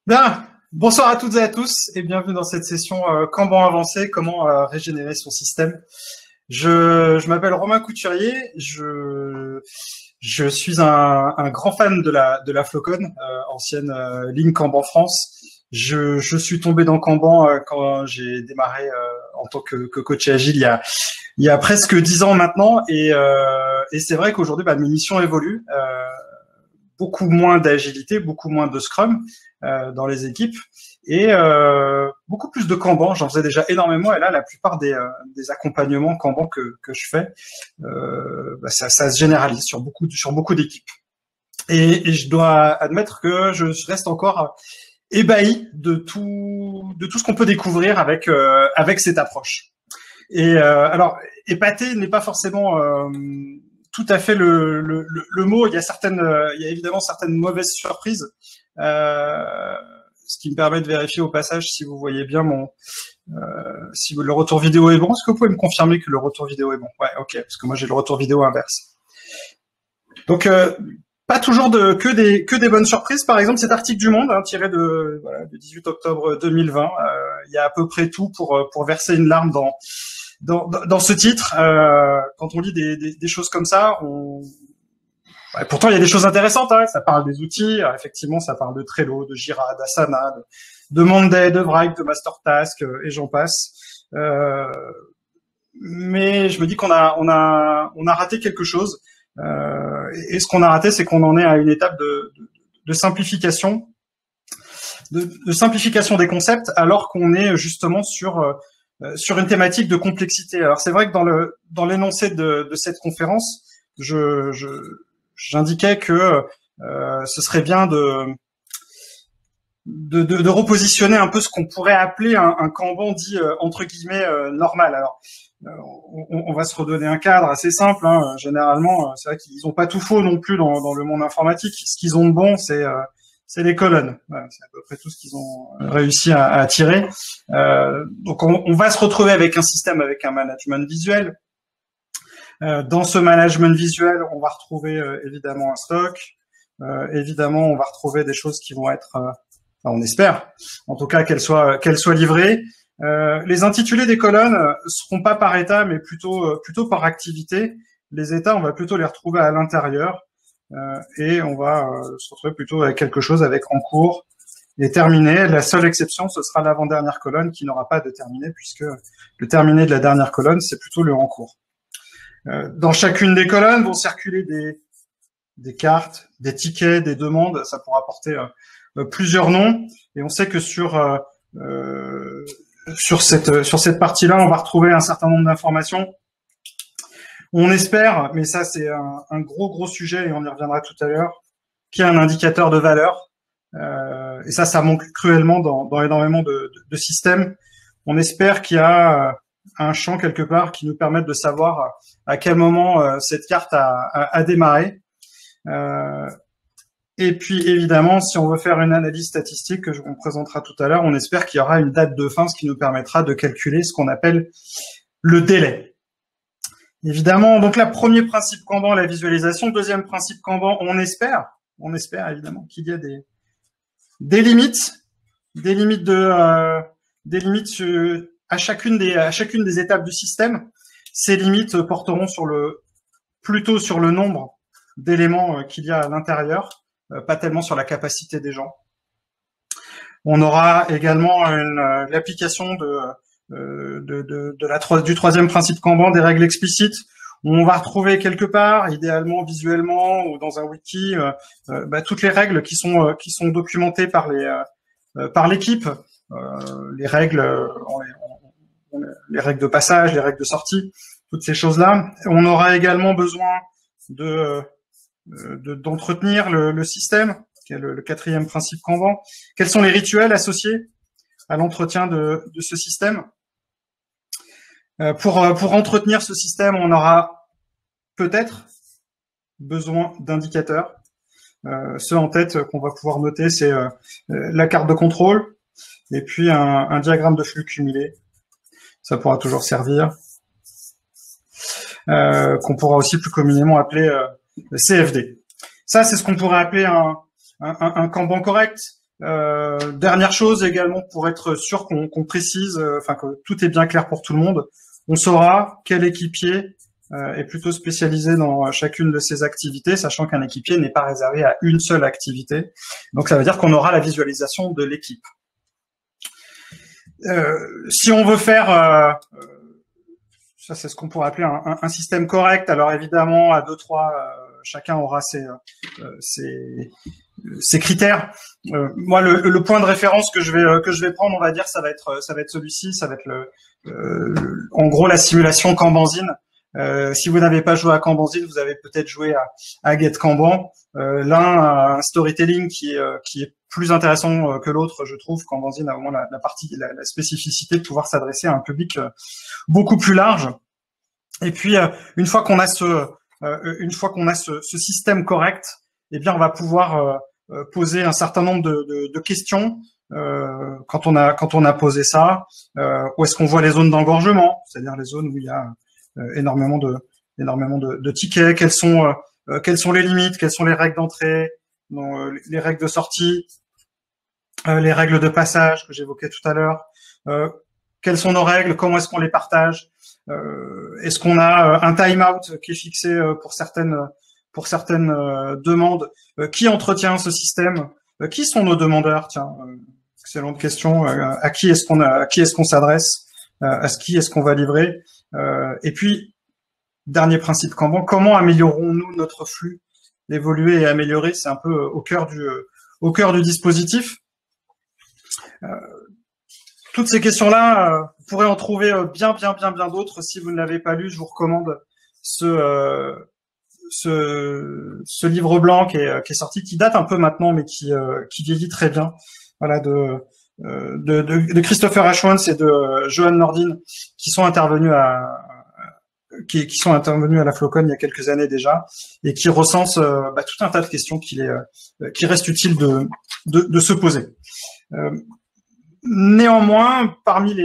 Bien, bonsoir à toutes et à tous et bienvenue dans cette session Kanban avancé, comment régénérer son système. Je m'appelle Romain Couturier, je suis un grand fan de la Flocon, ancienne ligne Kanban France. Je suis tombé dans Kanban quand j'ai démarré en tant que coach agile il y a presque 10 ans maintenant et c'est vrai qu'aujourd'hui mes missions évoluent. Beaucoup moins d'agilité, beaucoup moins de Scrum dans les équipes et beaucoup plus de Kanban. J'en faisais déjà énormément et là, la plupart des accompagnements Kanban que je fais, ça se généralise sur beaucoup d'équipes. Et je dois admettre que je reste encore ébahi de tout ce qu'on peut découvrir avec cette approche. Et alors, épaté n'est pas forcément tout à fait le mot. Il y a évidemment certaines mauvaises surprises, ce qui me permet de vérifier au passage si vous voyez bien si le retour vidéo est bon. Est-ce que vous pouvez me confirmer que le retour vidéo est bon? Ouais, ok, parce que moi j'ai le retour vidéo inverse. Donc pas toujours que des bonnes surprises. Par exemple, cet article du Monde, tiré du 18 octobre 2020, il y a à peu près tout pour verser une larme dans ce titre. Quand on lit des choses comme ça, pourtant il y a des choses intéressantes. Ça parle des outils, effectivement, ça parle de Trello, de Jira, d'Asana, de Monday, de Wrike, de Mastertask, et j'en passe. Mais je me dis qu'on a raté quelque chose. Et ce qu'on a raté, c'est qu'on en est à une étape de simplification, de simplification des concepts, alors qu'on est justement sur une thématique de complexité. Alors c'est vrai que dans l'énoncé de cette conférence, j'indiquais que ce serait bien de repositionner un peu ce qu'on pourrait appeler un Kanban dit entre guillemets normal. Alors on va se redonner un cadre assez simple. Généralement, c'est vrai qu'ils ont pas tout faux non plus dans le monde informatique. Ce qu'ils ont de bon, c'est les colonnes. Voilà, c'est à peu près tout ce qu'ils ont réussi à tirer. Donc on va se retrouver avec un système avec un management visuel. Dans ce management visuel, on va retrouver évidemment un stock. Évidemment, on va retrouver des choses qui vont être, on espère, en tout cas qu'elles soient livrées. Les intitulés des colonnes seront pas par état, mais plutôt par activité. Les états, on va plutôt les retrouver à l'intérieur. Et on va se retrouver plutôt avec quelque chose avec en cours et terminé. La seule exception, ce sera l'avant-dernière colonne qui n'aura pas de terminé, puisque le terminé de la dernière colonne, c'est plutôt le en cours. Dans chacune des colonnes vont circuler des cartes, des tickets, des demandes. Ça pourra porter plusieurs noms. Et on sait que sur cette partie-là, on va retrouver un certain nombre d'informations. On espère, mais ça c'est un gros sujet et on y reviendra tout à l'heure, qu'il y a un indicateur de valeur. Et ça manque cruellement dans énormément de systèmes. On espère qu'il y a un champ quelque part qui nous permette de savoir à quel moment cette carte a démarré. Et puis évidemment, si on veut faire une analyse statistique que on présentera tout à l'heure, on espère qu'il y aura une date de fin, ce qui nous permettra de calculer ce qu'on appelle le délai. Évidemment, donc là, premier principe Kanban, la visualisation. Deuxième principe Kanban, on espère évidemment qu'il y a des limites à chacune des étapes du système. Ces limites porteront plutôt sur le nombre d'éléments qu'il y a à l'intérieur, pas tellement sur la capacité des gens. On aura également l'application du troisième principe Kanban, des règles explicites. On va retrouver quelque part, idéalement visuellement ou dans un wiki, toutes les règles qui sont documentées par l'équipe, les règles de passage, les règles de sortie, toutes ces choses-là. On aura également besoin d'entretenir le système, qui est le quatrième principe Kanban. Quels sont les rituels associés à l'entretien de ce système? Pour entretenir ce système, on aura peut-être besoin d'indicateurs. Ceux en tête qu'on va pouvoir noter, c'est la carte de contrôle et puis un diagramme de flux cumulé. Ça pourra toujours servir. Qu'on pourra aussi plus communément appeler CFD. Ça, c'est ce qu'on pourrait appeler un Kanban correct. Dernière chose également, pour être sûr qu'on précise, enfin que tout est bien clair pour tout le monde, on saura quel équipier est plutôt spécialisé dans chacune de ces activités, sachant qu'un équipier n'est pas réservé à une seule activité. Donc ça veut dire qu'on aura la visualisation de l'équipe. Si on veut faire, ça c'est ce qu'on pourrait appeler un système correct, alors évidemment à 2-3, chacun aura ses critères. Moi, le point de référence que je vais prendre, on va dire, ça va être celui-ci, ça va être en gros la simulation Kanbanzine. Si vous n'avez pas joué à Kanbanzine, vous avez peut-être joué à Get Kanban. L'un a un storytelling qui est plus intéressant que l'autre, je trouve. Kanbanzine a au moins la spécificité de pouvoir s'adresser à un public beaucoup plus large. Et puis une fois qu'on a ce système correct, eh bien on va pouvoir poser un certain nombre de questions. Quand on a posé ça, où est-ce qu'on voit les zones d'engorgement, c'est-à-dire les zones où il y a énormément de tickets, quelles sont les limites, quelles sont les règles d'entrée, les règles de sortie, les règles de passage que j'évoquais tout à l'heure, quelles sont nos règles, comment est-ce qu'on les partage, est-ce qu'on a un time-out qui est fixé pour certaines demandes, qui entretient ce système, qui sont nos demandeurs, tiens, excellente question, à qui est-ce qu'on s'adresse, à qui est-ce qu'on va livrer, et puis dernier principe Kanban, comment améliorons-nous notre flux, l'évoluer et améliorer, c'est un peu au cœur du dispositif. Toutes ces questions-là, vous pourrez en trouver bien d'autres. Si vous ne l'avez pas lu, je vous recommande ce livre blanc qui est sorti, qui date un peu maintenant, mais qui vieillit très bien. Voilà, de Christopher Ashwans et de Johan Nordin, qui sont intervenus à la Flocon il y a quelques années déjà, et qui recensent tout un tas de questions qui reste utile de se poser. Néanmoins, parmi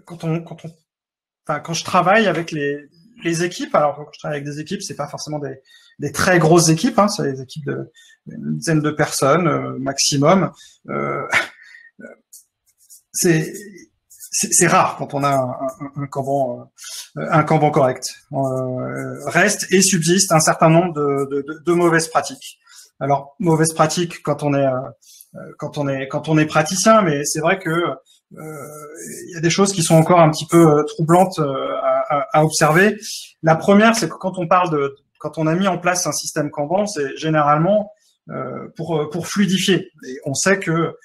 quand je travaille avec les équipes, alors quand je travaille avec des équipes, c'est pas forcément des très grosses équipes, hein, c'est des équipes d'une dizaine de personnes maximum. C'est rare quand on a un Kanban correct. Reste et subsiste un certain nombre de mauvaises pratiques. Alors mauvaises pratiques quand on est praticien, mais c'est vrai que il y a des choses qui sont encore un petit peu troublantes à observer. La première, c'est que quand on a mis en place un système Kanban, c'est généralement pour fluidifier. Et on sait que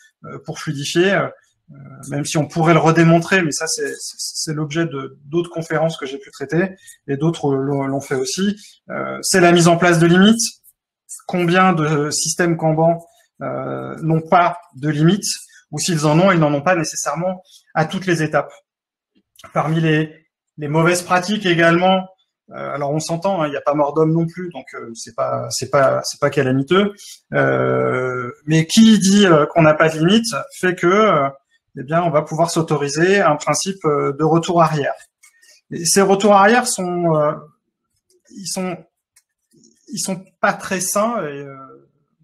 pour fluidifier, même si on pourrait le redémontrer, mais ça c'est l'objet d'autres conférences que j'ai pu traiter, et d'autres l'ont fait aussi, c'est la mise en place de limites. Combien de systèmes Kanban n'ont pas de limites, ou s'ils en ont, ils n'en ont pas nécessairement à toutes les étapes. Parmi les mauvaises pratiques également, alors on s'entend, hein, il n'y a pas mort d'homme non plus, donc c'est pas calamiteux. Mais qui dit qu'on n'a pas de limite fait que eh bien on va pouvoir s'autoriser un principe de retour arrière. Et ces retours arrière ils sont pas très sains, et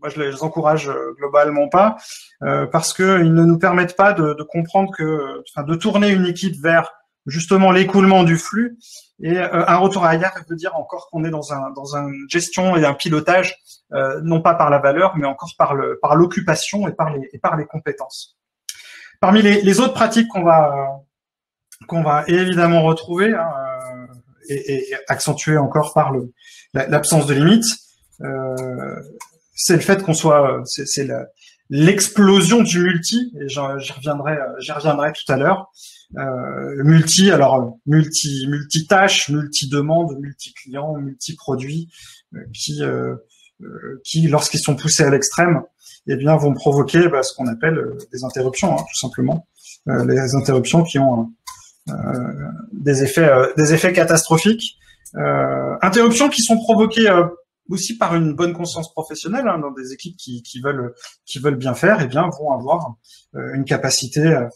moi je les encourage globalement pas, parce que ils ne nous permettent pas de comprendre de tourner une équipe vers justement l'écoulement du flux. Et un retour arrière veut dire encore qu'on est dans une gestion et un pilotage, non pas par la valeur, mais encore par l'occupation et par les compétences. Parmi les autres pratiques qu'on va évidemment retrouver, hein, et accentuer encore par l'absence de limites, c'est le fait qu'on soit, c'est l'explosion du multi, et j'y reviendrai tout à l'heure. Multi, alors multi-tâches, multi-demandes, multi-clients, multi-produits, qui lorsqu'ils sont poussés à l'extrême, eh bien vont provoquer ce qu'on appelle des interruptions, hein, tout simplement. Les interruptions qui ont des effets catastrophiques. Interruptions qui sont provoquées aussi par une bonne conscience professionnelle, hein, dans des équipes qui veulent bien faire, eh bien vont avoir une capacité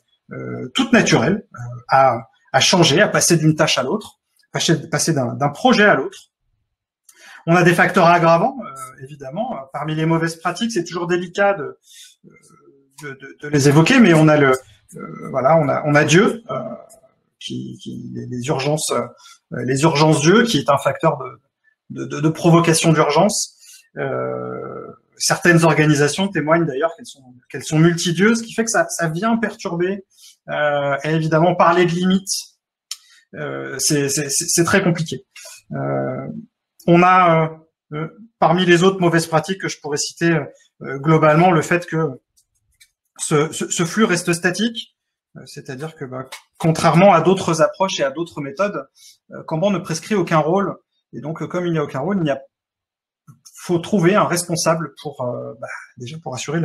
toute naturelle à changer, à passer d'une tâche à l'autre, passer d'un projet à l'autre. On a des facteurs aggravants, évidemment. Parmi les mauvaises pratiques, c'est toujours délicat de les évoquer, mais on a voilà, on a Dieu, les urgences Dieu, qui est un facteur de provocation d'urgence. Certaines organisations témoignent d'ailleurs qu'elles sont multidieux, ce qui fait que ça vient perturber. Et évidemment, parler de limites, c'est très compliqué. On a parmi les autres mauvaises pratiques que je pourrais citer, globalement, le fait que ce flux reste statique, c'est-à-dire que contrairement à d'autres approches et à d'autres méthodes, Kanban ne prescrit aucun rôle, et donc comme il n'y a aucun rôle, faut trouver un responsable pour déjà pour assurer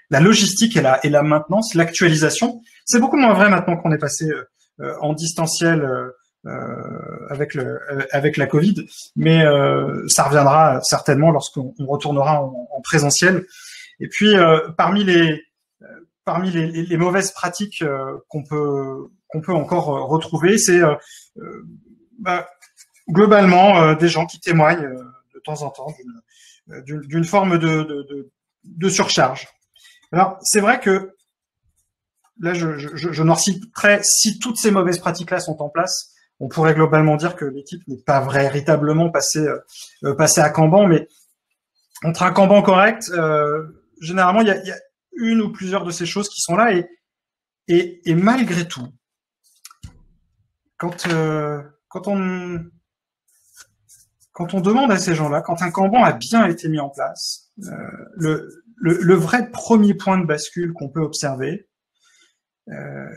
la logistique et la maintenance, l'actualisation. C'est beaucoup moins vrai maintenant qu'on est passé en distanciel avec la Covid, mais ça reviendra certainement lorsqu'on retournera en présentiel. Et puis parmi les mauvaises pratiques qu'on peut encore retrouver, c'est globalement des gens qui témoignent de temps en temps d'une forme de surcharge. Alors c'est vrai que là je n'en citerai, si toutes ces mauvaises pratiques-là sont en place, on pourrait globalement dire que l'équipe n'est pas véritablement passée à Kanban, mais entre un Kanban correct, généralement il y a une ou plusieurs de ces choses qui sont là, et malgré tout, quand on demande à ces gens-là, quand un Kanban a bien été mis en place, le vrai premier point de bascule qu'on peut observer,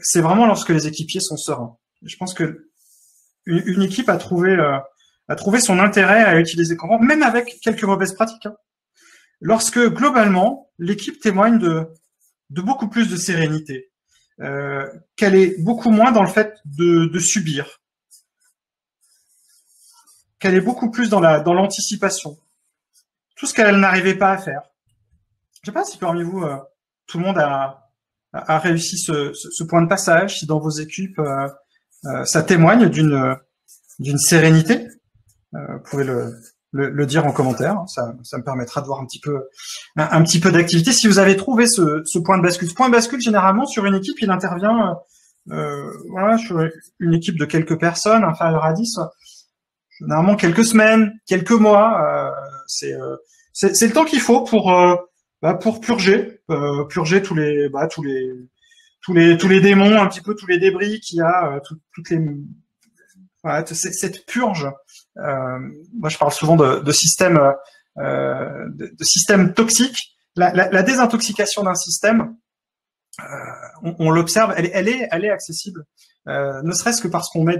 c'est vraiment lorsque les équipiers sont sereins. Je pense que une équipe a trouvé son intérêt à utiliser Kanban, même avec quelques mauvaises pratiques, hein. Lorsque globalement l'équipe témoigne de beaucoup plus de sérénité, qu'elle est beaucoup moins dans le fait de subir, qu'elle est beaucoup plus dans l'anticipation, tout ce qu'elle n'arrivait pas à faire. Je sais pas si parmi vous tout le monde a réussi ce point de passage, si dans vos équipes ça témoigne d'une sérénité. Vous pouvez le dire en commentaire, hein, ça me permettra de voir un petit peu d'activité. Si vous avez trouvé ce point de bascule, généralement sur une équipe, il intervient voilà, sur une équipe de quelques personnes, inférieure à 10, généralement quelques semaines, quelques mois. C'est le temps qu'il faut pour purger tous les démons, un petit peu tous les débris qu'il y a, toutes les voilà, cette purge. Moi, je parle souvent de système toxique. La désintoxication d'un système, on l'observe, elle est accessible, ne serait-ce que parce qu'on met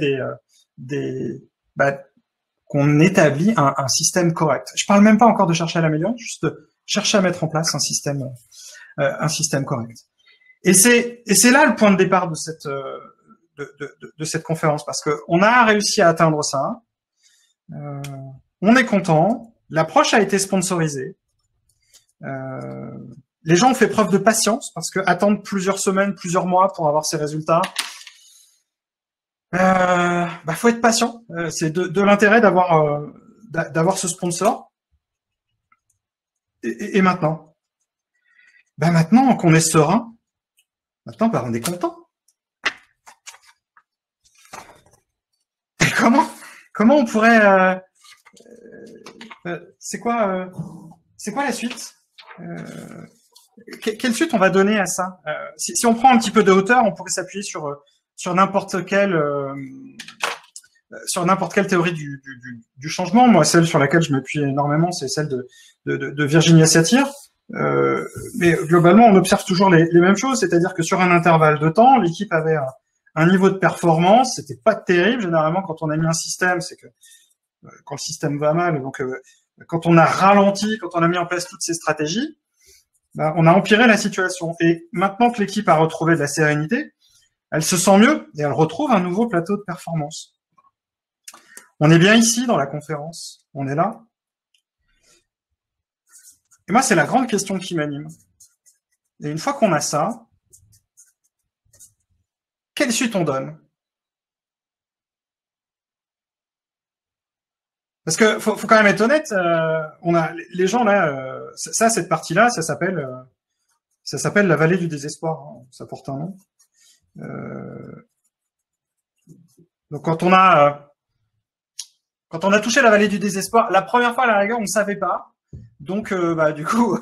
qu'on établit un système correct. Je parle même pas encore de chercher à l'améliorer, juste de chercher à mettre en place un système correct. Et c'est là le point de départ de cette conférence, parce que on a réussi à atteindre ça. On est content. L'approche a été sponsorisée. Les gens ont fait preuve de patience, parce que attendre plusieurs semaines, plusieurs mois pour avoir ces résultats, faut être patient. C'est de l'intérêt d'avoir ce sponsor. Et maintenant, maintenant qu'on est serein, maintenant on est content. Et comment on pourrait c'est quoi la suite? Quelle suite on va donner à ça? Si on prend un petit peu de hauteur, on pourrait s'appuyer sur n'importe quelle théorie du changement. Moi, celle sur laquelle je m'appuie énormément, c'est celle de Virginia Satir. Mais globalement, on observe toujours les mêmes choses, c'est-à-dire que sur un intervalle de temps, l'équipe avait un niveau de performance, c'était pas terrible. Généralement, quand on a mis un système, c'est que quand le système va mal, donc quand on a ralenti, quand on a mis en place toutes ces stratégies, on a empiré la situation. Et maintenant que l'équipe a retrouvé de la sérénité, elle se sent mieux et elle retrouve un nouveau plateau de performance. On est bien ici dans la conférence, on est là. Et moi, c'est la grande question qui m'anime. Et une fois qu'on a ça, quelle suite on donne? Parce que faut quand même être honnête, on a les gens là, cette partie-là, ça s'appelle la vallée du désespoir. Hein, ça porte un nom. Donc quand on a touché la vallée du désespoir, la première fois à la rigueur, on ne savait pas. Donc, du coup,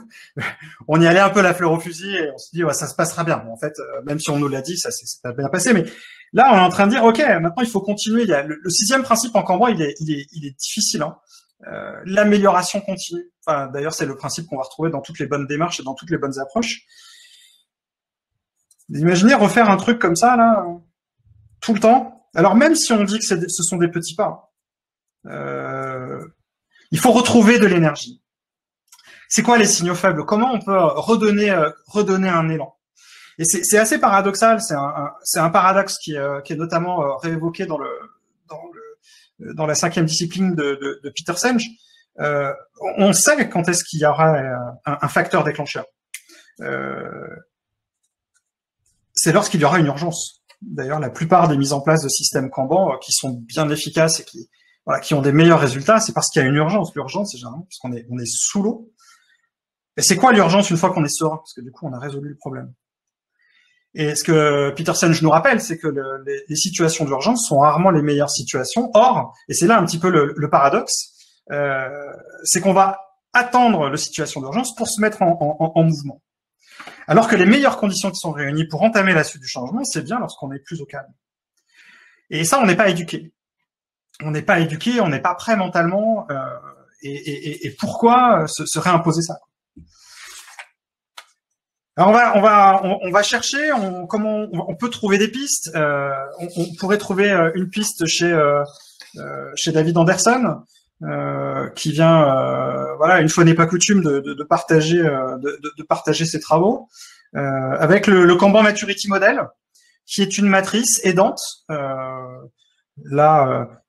on y allait un peu la fleur au fusil et on se dit, ouais, ça se passera bien. Bon, en fait, même si on nous l'a dit, ça s'est bien passé. Mais là, on est en train de dire, ok, maintenant il faut continuer. Il y a le sixième principe en Kanban, il est difficile. Hein. L'amélioration continue. Enfin, d'ailleurs, c'est le principe qu'on va retrouver dans toutes les bonnes démarches et dans toutes les bonnes approches. Imaginez refaire un truc comme ça là, tout le temps. Alors même si on dit que ce sont des petits pas, il faut retrouver de l'énergie. C'est quoi les signaux faibles? Comment on peut redonner un élan? Et c'est assez paradoxal. C'est un paradoxe qui est notamment réévoqué dans la cinquième discipline de Peter Senge. On sait quand est-ce qu'il y aura un facteur déclencheur. C'est lorsqu'il y aura une urgence. D'ailleurs, la plupart des mises en place de systèmes Kanban qui sont bien efficaces et qui ont des meilleurs résultats, c'est parce qu'il y a une urgence. L'urgence, c'est généralement parce qu'on est sous l'eau. Et c'est quoi l'urgence une fois qu'on est serein? Parce que du coup, on a résolu le problème. Et ce que Peter Senge nous rappelle, c'est que les situations d'urgence sont rarement les meilleures situations. Or, et c'est là un petit peu le paradoxe, c'est qu'on va attendre la situation d'urgence pour se mettre en mouvement. Alors que les meilleures conditions qui sont réunies pour entamer la suite du changement, c'est bien lorsqu'on est plus au calme. Et ça, on n'est pas éduqué. On n'est pas éduqué, on n'est pas prêt mentalement. Et pourquoi se réimposer ça? Alors on va chercher comment on peut trouver des pistes. On pourrait trouver une piste chez David Anderson qui vient une fois n'est pas coutume de partager ses travaux avec le Kanban Maturity Model qui est une matrice aidante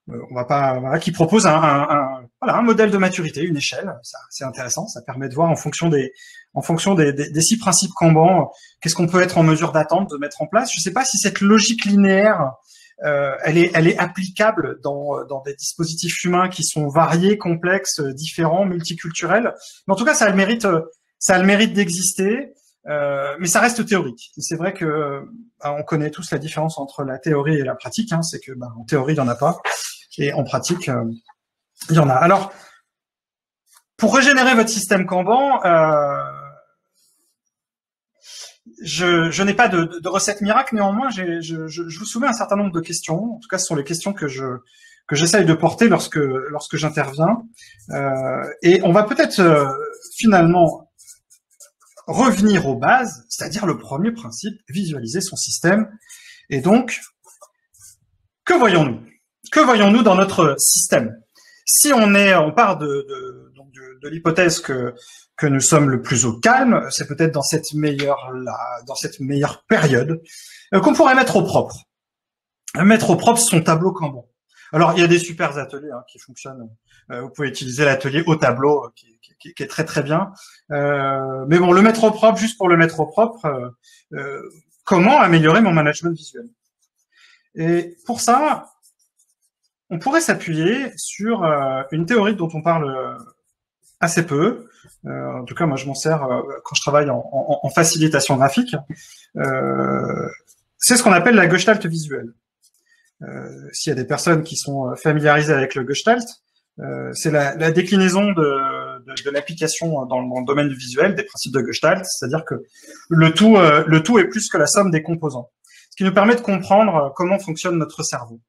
on va pas qui propose un modèle de maturité, une échelle. Ça, c'est intéressant, ça permet de voir en fonction des 6 principes Kanban, qu'est-ce qu'on peut être en mesure d'attendre, de mettre en place. Je ne sais pas si cette logique linéaire, elle est applicable dans des dispositifs humains qui sont variés, complexes, différents, multiculturels. Mais en tout cas, ça a le mérite d'exister. Mais ça reste théorique. Et c'est vrai que on connaît tous la différence entre la théorie et la pratique. Hein, c'est que en théorie, il n'y en a pas. Et en pratique, il y en a. Alors, pour régénérer votre système Kanban, je n'ai pas de recette miracle. Néanmoins, je vous soumets un certain nombre de questions. En tout cas, ce sont les questions que j'essaye de porter lorsque j'interviens. Et on va peut-être finalement revenir aux bases, c'est-à-dire le premier principe, visualiser son système. Et donc, que voyons-nous? Que voyons-nous dans notre système? Si on part de l'hypothèse que nous sommes le plus au calme, c'est peut-être dans cette meilleure période qu'on pourrait mettre au propre. Mettre au propre son tableau Kanban. Alors, il y a des super ateliers qui fonctionnent. Vous pouvez utiliser l'atelier au tableau qui est très très bien. Mais bon, le mettre au propre, juste pour le mettre au propre, comment améliorer mon management visuel? Et pour ça, on pourrait s'appuyer sur une théorie dont on parle assez peu. En tout cas, moi, je m'en sers quand je travaille en facilitation graphique. C'est ce qu'on appelle la Gestalt visuelle. S'il y a des personnes qui sont familiarisées avec le Gestalt, c'est la déclinaison de l'application dans le domaine du visuel, des principes de Gestalt, c'est-à-dire que le tout est plus que la somme des composants, ce qui nous permet de comprendre comment fonctionne notre cerveau.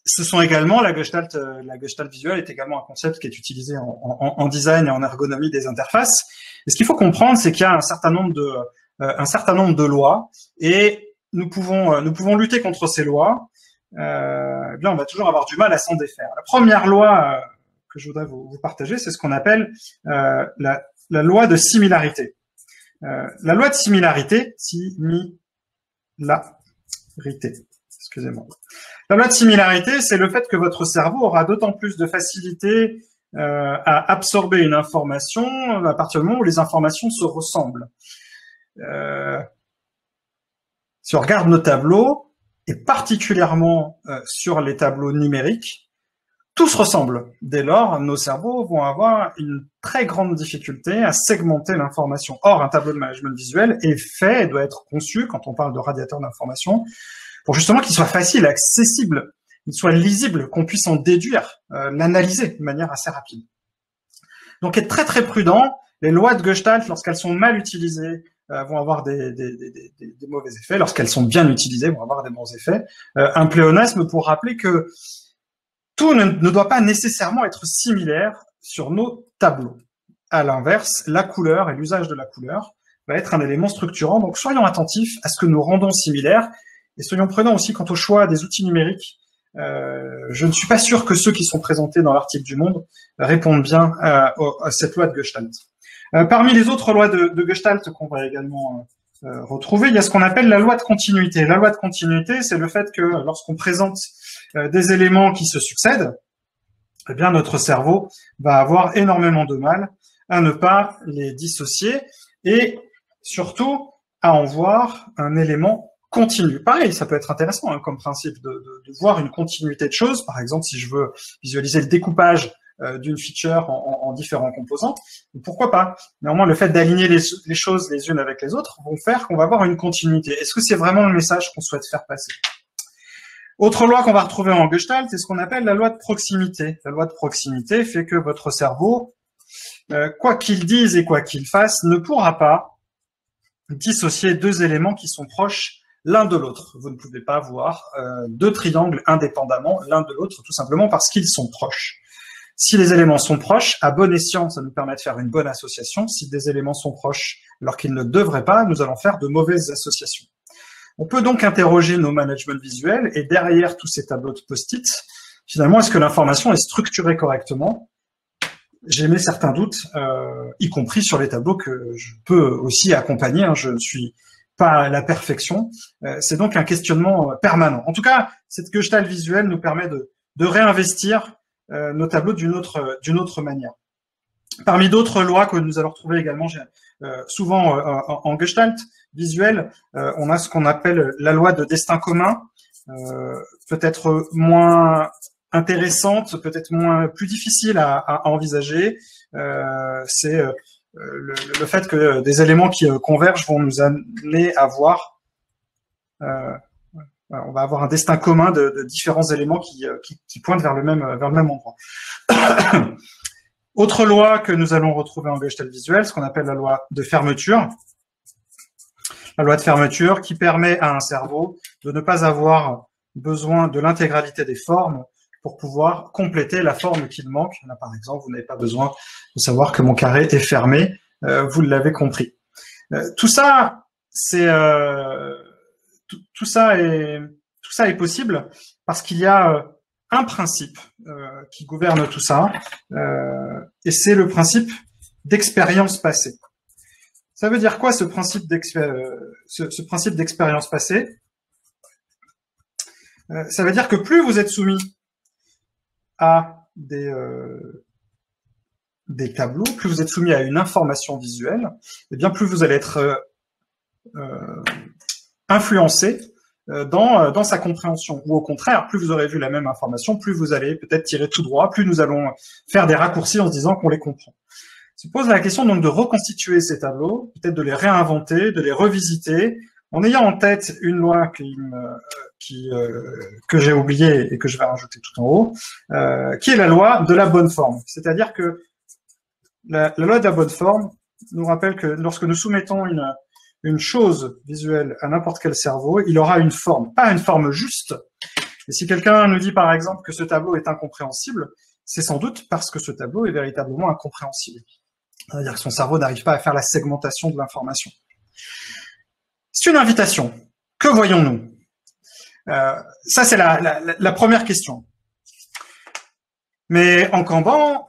Ce sont également la Gestalt visuelle est également un concept qui est utilisé en design et en ergonomie des interfaces. Et ce qu'il faut comprendre, c'est qu'il y a un certain nombre de lois, et nous pouvons lutter contre ces lois. Bien, on va toujours avoir du mal à s'en défaire. La première loi que je voudrais vous partager, c'est ce qu'on appelle la loi de similarité. La loi de similarité, excusez-moi. La loi de similarité, c'est le fait que votre cerveau aura d'autant plus de facilité à absorber une information à partir du moment où les informations se ressemblent. Si on regarde nos tableaux, et particulièrement sur les tableaux numériques, Tout se ressemble. Dès lors, nos cerveaux vont avoir une très grande difficulté à segmenter l'information. Or, un tableau de management visuel est fait et doit être conçu, quand on parle de radiateur d'information, pour justement qu'il soit facile, accessible, qu'il soit lisible, qu'on puisse en déduire, l'analyser de manière assez rapide. Donc, être très très prudent. Les lois de Gestalt, lorsqu'elles sont mal utilisées, vont avoir des mauvais effets. Lorsqu'elles sont bien utilisées, vont avoir des bons effets. Un pléonasme pour rappeler que tout ne doit pas nécessairement être similaire sur nos tableaux. À l'inverse, la couleur et l'usage de la couleur va être un élément structurant. Donc, soyons attentifs à ce que nous rendons similaire et soyons prudents aussi quant au choix des outils numériques. Je ne suis pas sûr que ceux qui sont présentés dans l'article du Monde répondent bien à cette loi de Gestalt. Parmi les autres lois de Gestalt qu'on va également retrouver, il y a ce qu'on appelle la loi de continuité. La loi de continuité, c'est le fait que lorsqu'on présente des éléments qui se succèdent, eh bien notre cerveau va avoir énormément de mal à ne pas les dissocier et surtout à en voir un élément continu. Pareil, ça peut être intéressant comme principe de voir une continuité de choses. Par exemple, si je veux visualiser le découpage d'une feature en différents composants, pourquoi pas? Néanmoins, le fait d'aligner les choses les unes avec les autres vont faire qu'on va avoir une continuité. Est-ce que c'est vraiment le message qu'on souhaite faire passer? Autre loi qu'on va retrouver en Gestalt, c'est ce qu'on appelle la loi de proximité. La loi de proximité fait que votre cerveau, quoi qu'il dise et quoi qu'il fasse, ne pourra pas dissocier deux éléments qui sont proches l'un de l'autre. Vous ne pouvez pas voir deux triangles indépendamment l'un de l'autre, tout simplement parce qu'ils sont proches. Si les éléments sont proches, à bon escient, ça nous permet de faire une bonne association. Si des éléments sont proches alors qu'ils ne devraient pas, nous allons faire de mauvaises associations. On peut donc interroger nos managements visuels et derrière tous ces tableaux de post-it, finalement, est-ce que l'information est structurée correctement? J'ai mis certains doutes, y compris sur les tableaux que je peux aussi accompagner. Je ne suis pas à la perfection. C'est donc un questionnement permanent. En tout cas, cette Gestalt visuelle nous permet de réinvestir nos tableaux d'une autre manière. Parmi d'autres lois que nous allons retrouver également souvent en Gestalt visuel, on a ce qu'on appelle la loi de destin commun, peut-être moins intéressante, peut-être plus difficile à envisager. C'est le fait que des éléments qui convergent vont nous amener à voir on va avoir un destin commun de différents éléments qui pointent vers le même endroit. Autre loi que nous allons retrouver en Gestalt visuel, ce qu'on appelle la loi de fermeture. La loi de fermeture qui permet à un cerveau de ne pas avoir besoin de l'intégralité des formes pour pouvoir compléter la forme qu'il manque. Là, par exemple, vous n'avez pas besoin de savoir que mon carré est fermé, vous l'avez compris. Tout ça est possible parce qu'il y a un principe qui gouverne tout ça, et c'est le principe d'expérience passée. Ça veut dire quoi ce principe d'expérience passée? Ça veut dire que plus vous êtes soumis à des tableaux, plus vous êtes soumis à une information visuelle, et bien plus vous allez être influencé dans sa compréhension. Ou au contraire, plus vous aurez vu la même information, plus vous allez peut-être tirer tout droit, plus nous allons faire des raccourcis en se disant qu'on les comprend. Se pose la question donc de reconstituer ces tableaux, peut-être de les réinventer, de les revisiter, en ayant en tête une loi que j'ai oubliée et que je vais rajouter tout en haut, qui est la loi de la bonne forme. C'est-à-dire que la loi de la bonne forme nous rappelle que lorsque nous soumettons une chose visuelle à n'importe quel cerveau, il aura une forme, pas une forme juste. Et si quelqu'un nous dit par exemple que ce tableau est incompréhensible, c'est sans doute parce que ce tableau est véritablement incompréhensible. C'est-à-dire que son cerveau n'arrive pas à faire la segmentation de l'information. C'est une invitation. Que voyons-nous? Ça, c'est la première question. Mais en Kanban,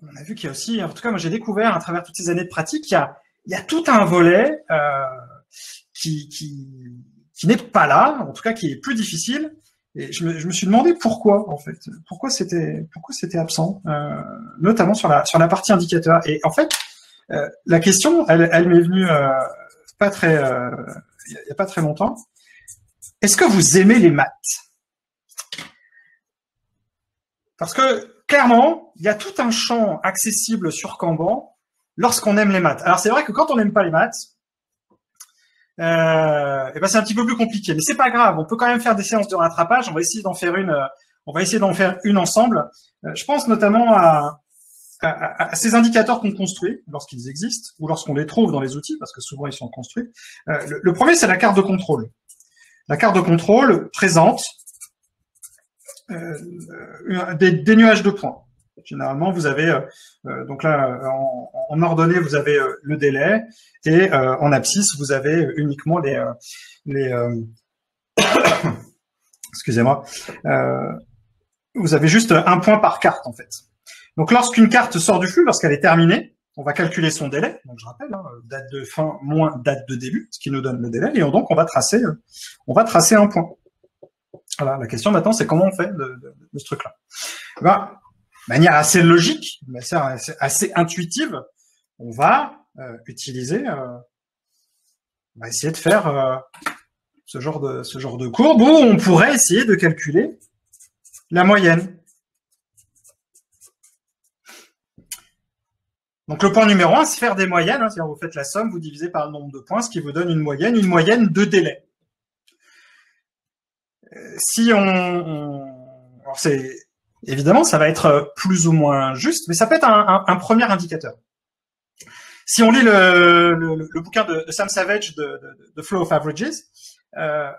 on a vu qu'il y a aussi, en tout cas, moi j'ai découvert à travers toutes ces années de pratique, il y a tout un volet qui n'est pas là, en tout cas qui est plus difficile. Et je me suis demandé pourquoi, en fait, pourquoi c'était absent, notamment sur la partie indicateur. Et en fait, la question, elle m'est venue il y a pas très longtemps. Est-ce que vous aimez les maths? Parce que, clairement, il y a tout un champ accessible sur Kanban lorsqu'on aime les maths. Alors, c'est vrai que quand on n'aime pas les maths, et ben c'est un petit peu plus compliqué, mais c'est pas grave. On peut quand même faire des séances de rattrapage. On va essayer d'en faire une ensemble. Je pense notamment à ces indicateurs qu'on construit lorsqu'ils existent ou lorsqu'on les trouve dans les outils, parce que souvent ils sont construits. Le premier, c'est la carte de contrôle. La carte de contrôle présente des nuages de points. Généralement, vous avez donc là en ordonnée, vous avez le délai, et en abscisse, vous avez uniquement les excusez-moi, vous avez juste un point par carte en fait. Donc lorsqu'une carte sort du flux, lorsqu'elle est terminée, on va calculer son délai. Donc je rappelle, date de fin moins date de début, ce qui nous donne le délai, et donc on va tracer un point. Voilà, la question maintenant, c'est comment on fait de ce truc-là. Ben, de manière assez logique, de manière assez intuitive, on va utiliser, on va essayer de faire ce genre de courbe où on pourrait essayer de calculer la moyenne. Donc le point numéro 1, c'est faire des moyennes. C'est-à-dire vous faites la somme, vous divisez par le nombre de points, ce qui vous donne une moyenne de délai. Si alors c'est évidemment, ça va être plus ou moins juste, mais ça peut être un premier indicateur. Si on lit le bouquin de Sam Savage de Flow of Averages,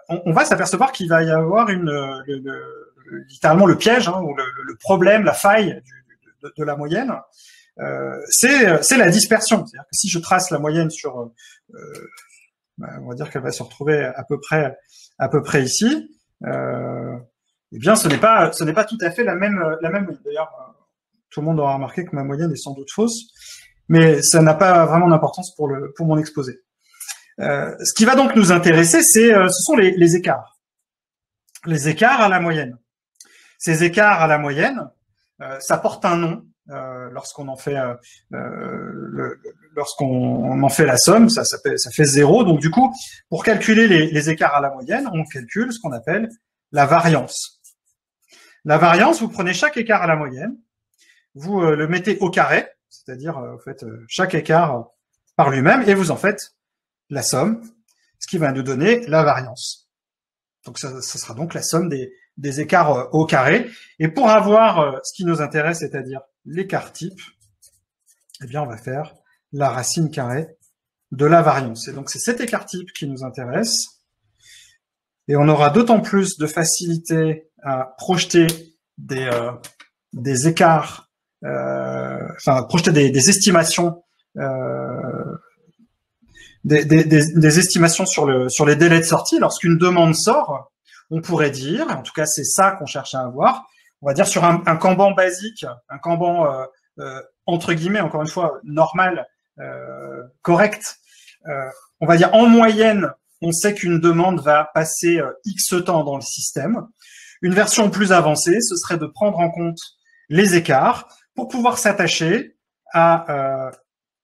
on va s'apercevoir qu'il va y avoir littéralement le piège, ou le problème, la faille de la moyenne. C'est la dispersion. C'est-à-dire que si je trace la moyenne sur, on va dire qu'elle va se retrouver à peu près ici. Eh bien, ce n'est pas tout à fait la même moyenne. D'ailleurs, tout le monde aura remarqué que ma moyenne est sans doute fausse, mais ça n'a pas vraiment d'importance pour mon exposé. Ce qui va donc nous intéresser, ce sont les écarts. Les écarts à la moyenne. Ces écarts à la moyenne, ça porte un nom. Lorsqu'on en fait la somme, ça fait 0. Donc du coup, pour calculer les écarts à la moyenne, on calcule ce qu'on appelle la variance. La variance, vous prenez chaque écart à la moyenne, vous le mettez au carré, c'est-à-dire vous faites chaque écart par lui-même, et vous en faites la somme, ce qui va nous donner la variance. Donc ça sera donc la somme des écarts au carré. Et pour avoir ce qui nous intéresse, c'est-à-dire l'écart type, eh bien on va faire la racine carrée de la variance. Et donc c'est cet écart type qui nous intéresse. Et on aura d'autant plus de facilité à projeter des écarts, projeter des estimations, des estimations sur les délais de sortie. Lorsqu'une demande sort, on pourrait dire, en tout cas c'est ça qu'on cherche à avoir, on va dire sur un Kanban basique, un Kanban entre guillemets, encore une fois, normal, correct, on va dire en moyenne, on sait qu'une demande va passer X temps dans le système. Une version plus avancée, ce serait de prendre en compte les écarts pour pouvoir s'attacher à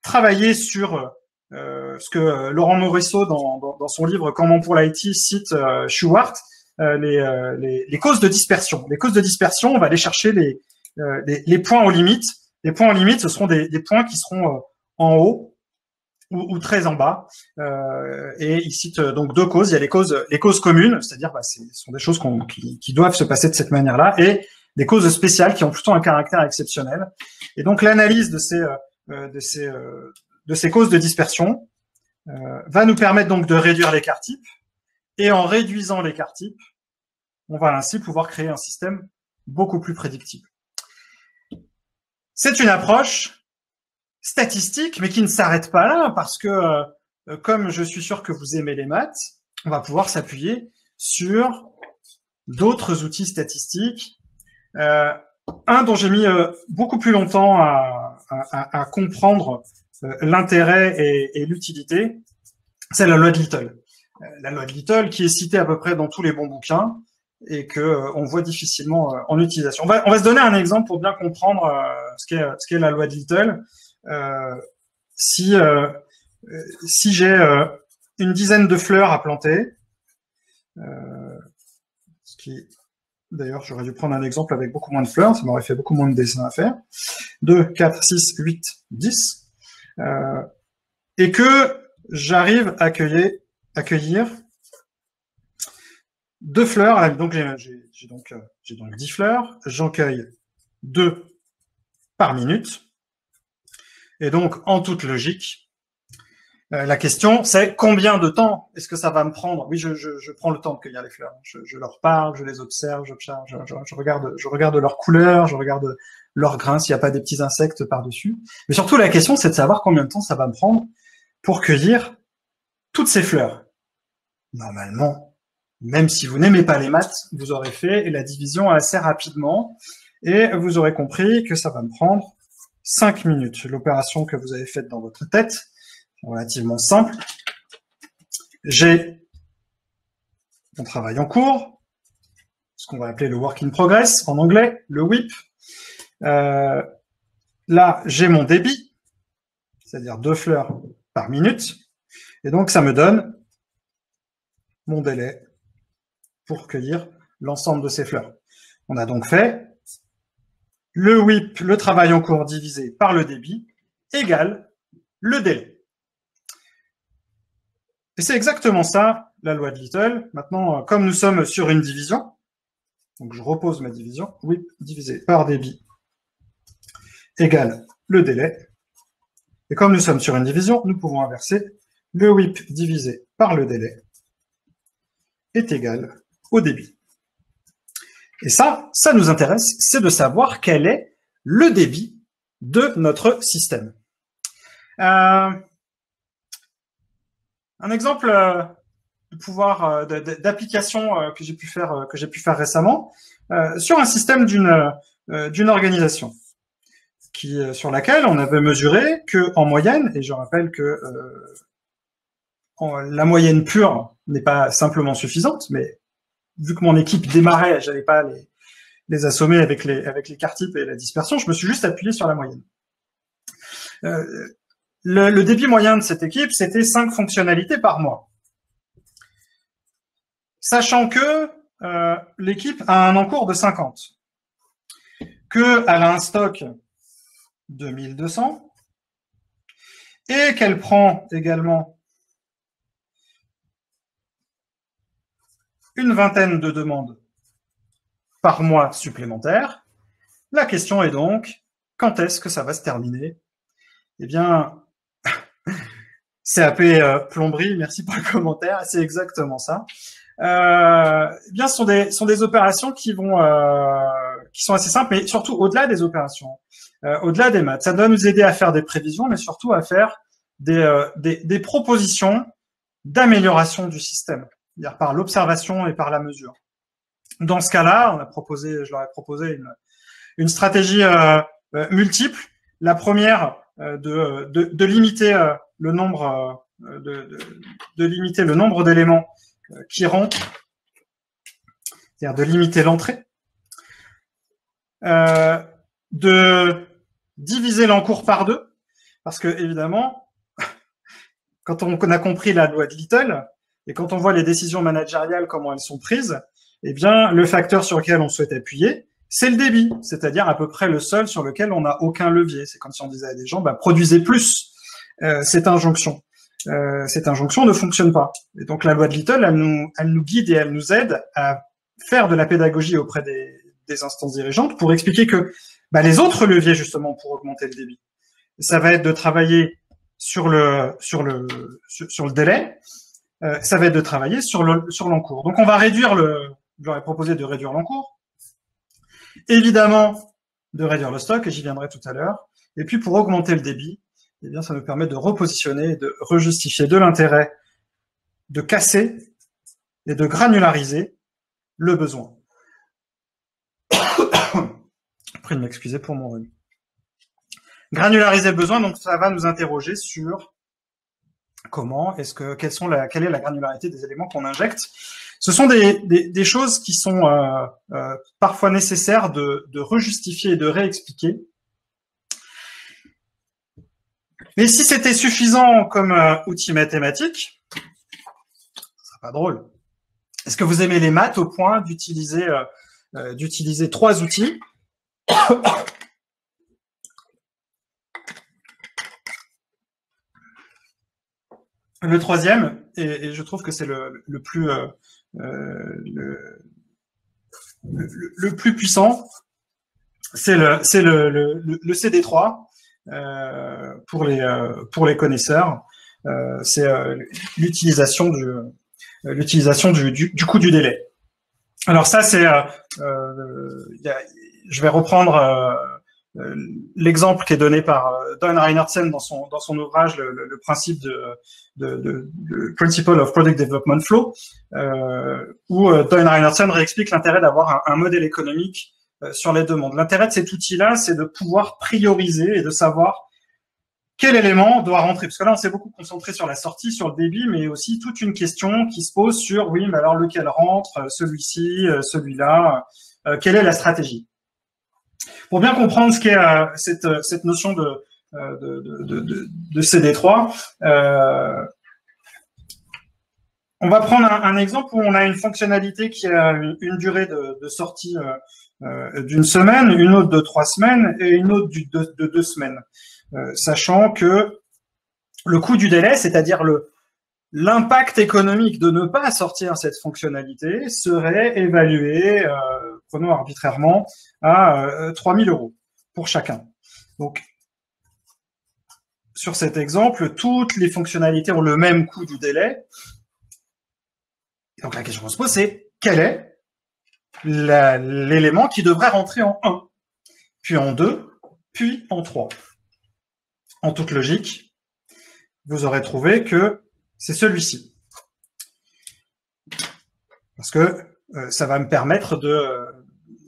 travailler sur ce que Laurent Morisseau, dans son livre Kanban pour l'IT, cite Shewhart, les causes de dispersion. Les causes de dispersion, on va aller chercher les points aux limites. Les points aux limites, ce seront des points qui seront en haut ou très en bas. Et il cite donc deux causes. Il y a les causes communes, c'est-à-dire ce sont des choses qui doivent se passer de cette manière-là, et des causes spéciales qui ont plutôt un caractère exceptionnel. Et donc l'analyse de ces causes de dispersion va nous permettre donc de réduire l'écart type. Et en réduisant l'écart type, on va ainsi pouvoir créer un système beaucoup plus prédictible. C'est une approche statistique, mais qui ne s'arrête pas là, parce que, comme je suis sûr que vous aimez les maths, on va pouvoir s'appuyer sur d'autres outils statistiques. Un dont j'ai mis beaucoup plus longtemps à comprendre l'intérêt et l'utilité, c'est la loi de Little. La loi de Little, qui est citée à peu près dans tous les bons bouquins et que on voit difficilement en utilisation. On va se donner un exemple pour bien comprendre ce qu'est la loi de Little. Si j'ai une dizaine de fleurs à planter, ce qui D'ailleurs, j'aurais dû prendre un exemple avec beaucoup moins de fleurs, ça m'aurait fait beaucoup moins de dessins à faire. 2, 4, 6, 8, 10. Et que j'arrive à accueillir 2 fleurs. Donc, j'ai donc 10 fleurs. J'en cueille 2 par minute. Et donc, en toute logique, la question, c'est combien de temps est-ce que ça va me prendre? Oui, je prends le temps de cueillir les fleurs. Je leur parle, je les observe, je regarde leur couleur, je regarde leur grain, s'il n'y a pas des petits insectes par-dessus. Mais surtout, la question, c'est de savoir combien de temps ça va me prendre pour cueillir toutes ces fleurs. Normalement, même si vous n'aimez pas les maths, vous aurez fait la division assez rapidement et vous aurez compris que ça va me prendre 5 minutes. L'opération que vous avez faite dans votre tête, relativement simple. J'ai mon travail en cours, ce qu'on va appeler le work in progress en anglais, le WIP. Là, j'ai mon débit, c'est-à-dire 2 fleurs par minute. Et donc, ça me donne mon délai pour cueillir l'ensemble de ces fleurs. On a donc fait le WIP, le travail en cours divisé par le débit, égale le délai. Et c'est exactement ça, la loi de Little. Maintenant, comme nous sommes sur une division, donc je repose ma division, WIP divisé par débit égale le délai. Et comme nous sommes sur une division, nous pouvons inverser. Le WIP divisé par le délai est égal au débit. Et ça nous intéresse, c'est de savoir quel est le débit de notre système. Un exemple de pouvoir d'application que j'ai pu faire récemment sur un système d'une organisation sur laquelle on avait mesuré que en moyenne, et je rappelle que la moyenne pure n'est pas simplement suffisante, mais vu que mon équipe démarrait, j'allais pas les assommer avec les quarts-types et la dispersion, je me suis juste appuyé sur la moyenne. Le débit moyen de cette équipe, c'était 5 fonctionnalités par mois. Sachant que l'équipe a un encours de 50, qu'elle a un stock de 1200 et qu'elle prend également une vingtaine de demandes par mois supplémentaires. La question est donc, quand est-ce que ça va se terminer? Eh bien, CAP plomberie, merci pour le commentaire, c'est exactement ça. Eh bien, ce sont des opérations qui sont assez simples, mais surtout au-delà des opérations, au-delà des maths. Ça doit nous aider à faire des prévisions, mais surtout à faire des propositions d'amélioration du système, c'est-à-dire par l'observation et par la mesure. Dans ce cas-là, je leur ai proposé une stratégie multiple. La première, de limiter le nombre limiter le nombre d'éléments qui rentrent, c'est-à-dire de limiter l'entrée, de diviser l'encours par 2, parce que évidemment, quand on a compris la loi de Little et quand on voit les décisions managériales comment elles sont prises, eh bien le facteur sur lequel on souhaite appuyer, c'est le débit, c'est-à-dire à peu près le seul sur lequel on n'a aucun levier. C'est comme si on disait à des gens, produisez plus. Cette injonction ne fonctionne pas. Et donc la loi de Little, elle nous guide et elle nous aide à faire de la pédagogie auprès des instances dirigeantes pour expliquer que les autres leviers justement pour augmenter le débit, ça va être de travailler sur le délai, ça va être de travailler sur l'encours. Donc on va réduire je leur ai proposé de réduire l'encours, évidemment de réduire le stock, et j'y viendrai tout à l'heure. Et puis pour augmenter le débit, eh bien, ça nous permet de repositionner et de rejustifier de l'intérêt de casser et de granulariser le besoin. Prie de m'excuser pour mon rhume. Granulariser le besoin, donc ça va nous interroger sur quelle est la granularité des éléments qu'on injecte. Ce sont des choses qui sont parfois nécessaires de rejustifier et de réexpliquer. Mais si c'était suffisant comme outil mathématique, ce serait pas drôle. Est-ce que vous aimez les maths au point d'utiliser d'utiliser 3 outils. Le troisième, et je trouve que c'est le plus puissant, c'est le CD3 pour les connaisseurs. C'est l'utilisation du coût du délai. Alors ça, c'est je vais reprendre l'exemple qui est donné par Don Reinertsen dans son ouvrage le principe de Principle of Product Development Flow, où Don Reinertsen réexplique l'intérêt d'avoir un modèle économique sur les demandes. L'intérêt de cet outil-là, c'est de pouvoir prioriser et de savoir quel élément doit rentrer. Parce que là, on s'est beaucoup concentré sur la sortie, sur le débit, mais aussi toute une question qui se pose sur, oui, mais alors lequel rentre, celui-ci, celui-là, quelle est la stratégie? Pour bien comprendre ce qu'est cette notion de CD3, on va prendre un exemple où on a une fonctionnalité qui a une durée de sortie d'une semaine, une autre de 3 semaines et une autre de 2 semaines. Sachant que le coût du délai, c'est-à-dire l'impact économique de ne pas sortir cette fonctionnalité, serait évalué, prenons arbitrairement, à 3 000 € pour chacun. Donc, sur cet exemple, toutes les fonctionnalités ont le même coût du délai. Donc, la question qu'on se pose, c'est quel est l'élément qui devrait rentrer en 1, puis en 2, puis en 3. En toute logique, vous aurez trouvé que c'est celui-ci. Parce que ça va me permettre de...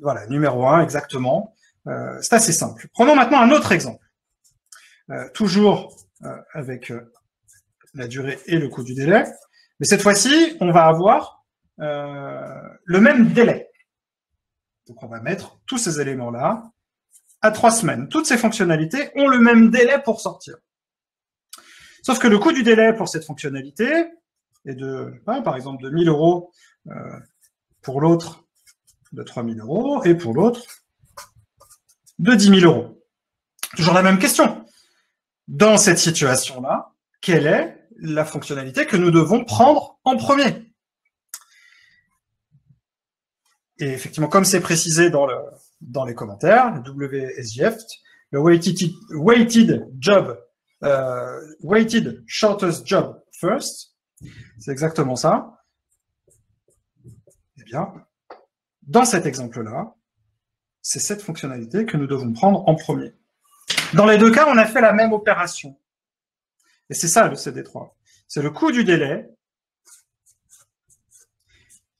voilà, numéro 1, exactement. C'est assez simple. Prenons maintenant un autre exemple. Toujours avec la durée et le coût du délai. Mais cette fois-ci, on va avoir le même délai. Donc, on va mettre tous ces éléments-là à 3 semaines. Toutes ces fonctionnalités ont le même délai pour sortir. Sauf que le coût du délai pour cette fonctionnalité est de, par exemple, de 1 000 € pour l'autre de 3 000 € et pour l'autre de 10 000 €. Toujours la même question. Dans cette situation-là, quelle est la fonctionnalité que nous devons prendre en premier? Et effectivement, comme c'est précisé dans les commentaires, le WSJF, le weighted shortest job first, c'est exactement ça. Eh bien, dans cet exemple-là, c'est cette fonctionnalité que nous devons prendre en premier. Dans les deux cas, on a fait la même opération. Et c'est ça le CD3. C'est le coût du délai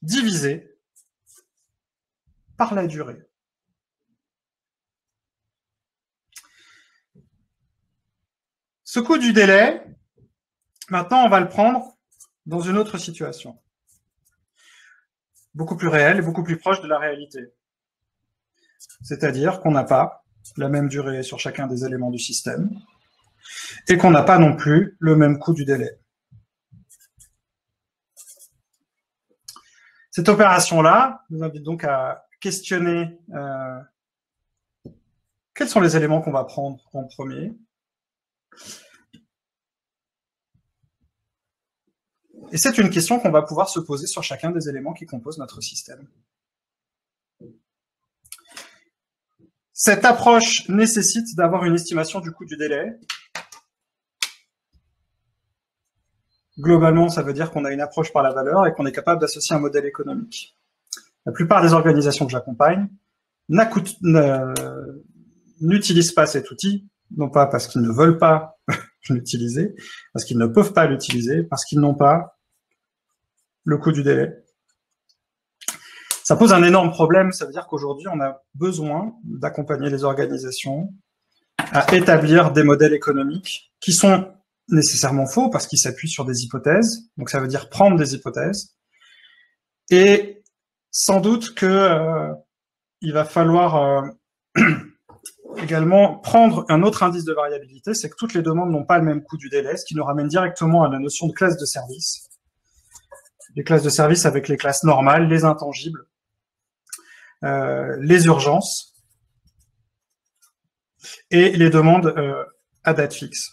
divisé par la durée. Ce coût du délai, maintenant, on va le prendre dans une autre situation. Beaucoup plus réelle et beaucoup plus proche de la réalité. C'est-à-dire qu'on n'a pas la même durée sur chacun des éléments du système et qu'on n'a pas non plus le même coût du délai. Cette opération-là nous invite donc à questionner quels sont les éléments qu'on va prendre en premier. Et c'est une question qu'on va pouvoir se poser sur chacun des éléments qui composent notre système. Cette approche nécessite d'avoir une estimation du coût du délai. Globalement, ça veut dire qu'on a une approche par la valeur et qu'on est capable d'associer un modèle économique. La plupart des organisations que j'accompagne n'utilisent pas cet outil, non pas parce qu'ils ne veulent pas l'utiliser, parce qu'ils ne peuvent pas l'utiliser, parce qu'ils n'ont pas le coût du délai. Ça pose un énorme problème, ça veut dire qu'aujourd'hui, on a besoin d'accompagner les organisations à établir des modèles économiques qui sont nécessairement faux parce qu'ils s'appuient sur des hypothèses, donc ça veut dire prendre des hypothèses, et sans doute que il va falloir également prendre un autre indice de variabilité, c'est que toutes les demandes n'ont pas le même coût du délai, ce qui nous ramène directement à la notion de classe de service. Les classes de service avec les classes normales, les intangibles. les urgences et les demandes à date fixe.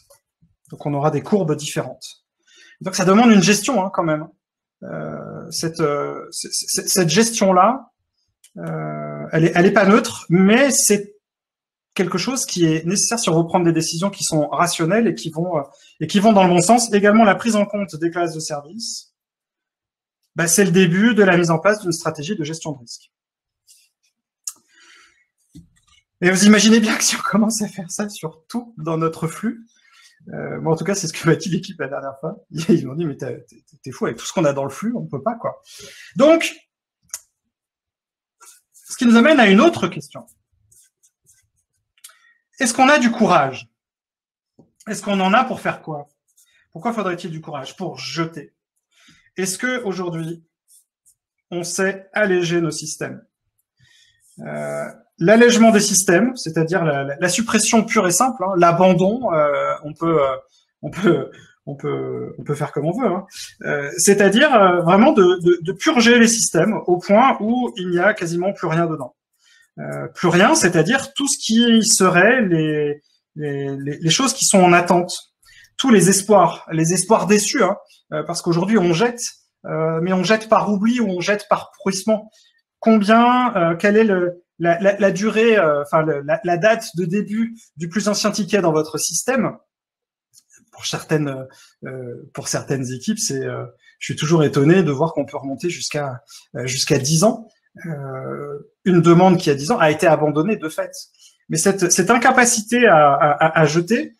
Donc, on aura des courbes différentes. Donc, ça demande une gestion quand même. Cette gestion-là, elle est pas neutre, mais c'est quelque chose qui est nécessaire si on veut prendre des décisions qui sont rationnelles et qui vont dans le bon sens. Également, la prise en compte des classes de services, c'est le début de la mise en place d'une stratégie de gestion de risque. Et vous imaginez bien que si on commence à faire ça sur tout dans notre flux, moi en tout cas c'est ce que m'a dit l'équipe la dernière fois, ils m'ont dit mais t'es fou avec tout ce qu'on a dans le flux, on peut pas quoi. Donc, ce qui nous amène à une autre question. Est-ce qu'on a du courage? Est-ce qu'on en a pour faire quoi? Pourquoi faudrait-il du courage? Pour jeter. Est-ce que aujourd'hui on sait alléger nos systèmes? L'allègement des systèmes, c'est-à-dire la suppression pure et simple, l'abandon, on peut faire comme on veut, c'est-à-dire vraiment de purger les systèmes au point où il n'y a quasiment plus rien dedans. Plus rien, c'est-à-dire tout ce qui serait les choses qui sont en attente, tous les espoirs déçus, parce qu'aujourd'hui on jette, mais on jette par oubli ou on jette par pourrissement. Combien, quelle est la durée, la date de début du plus ancien ticket dans votre système? Pour certaines équipes, je suis toujours étonné de voir qu'on peut remonter jusqu'à 10 ans. Une demande qui a 10 ans a été abandonnée de fait. Mais cette incapacité à jeter,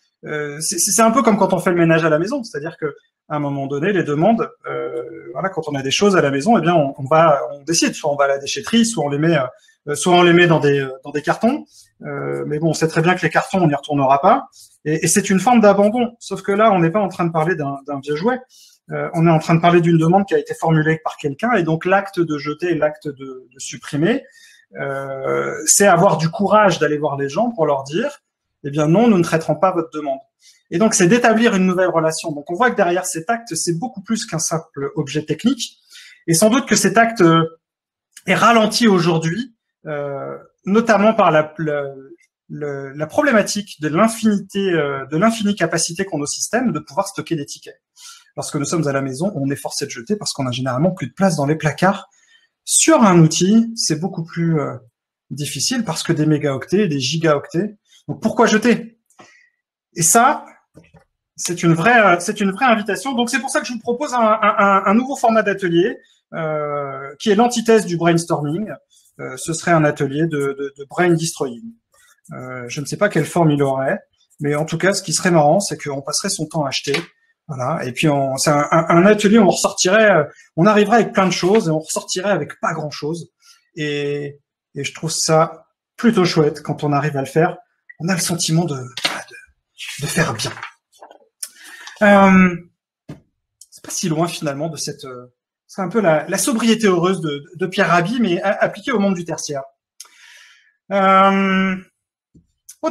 c'est un peu comme quand on fait le ménage à la maison, c'est-à-dire que à un moment donné, les demandes, quand on a des choses à la maison, eh bien on décide, soit on va à la déchetterie, soit on les met dans des cartons. Mais bon, on sait très bien que les cartons, on n'y retournera pas. Et c'est une forme d'abandon. Sauf que là, on n'est pas en train de parler d'un vieux jouet. On est en train de parler d'une demande qui a été formulée par quelqu'un, et donc l'acte de jeter, l'acte de supprimer, c'est avoir du courage d'aller voir les gens pour leur dire, eh bien non, nous ne traiterons pas votre demande. Et donc c'est d'établir une nouvelle relation. Donc on voit que derrière cet acte, c'est beaucoup plus qu'un simple objet technique, et sans doute que cet acte est ralenti aujourd'hui, notamment par la problématique de l'infinie capacité qu'ont nos systèmes de pouvoir stocker des tickets. Lorsque nous sommes à la maison, on est forcé de jeter parce qu'on a généralement plus de place dans les placards. Sur un outil, c'est beaucoup plus difficile parce que des mégaoctets, des gigaoctets. Donc pourquoi jeter? Et ça, c'est une vraie invitation. Donc c'est pour ça que je vous propose un nouveau format d'atelier qui est l'antithèse du brainstorming. Ce serait un atelier de brain destroying. Je ne sais pas quelle forme il aurait, mais en tout cas, ce qui serait marrant, c'est qu'on passerait son temps à acheter. Voilà, et puis c'est un atelier où on ressortirait, on arriverait avec plein de choses et on ressortirait avec pas grand-chose. Et je trouve ça plutôt chouette quand on arrive à le faire. On a le sentiment de faire bien. C'est pas si loin finalement de cette... c'est un peu la sobriété heureuse de Pierre Rabhi, mais appliquée au monde du tertiaire. Autre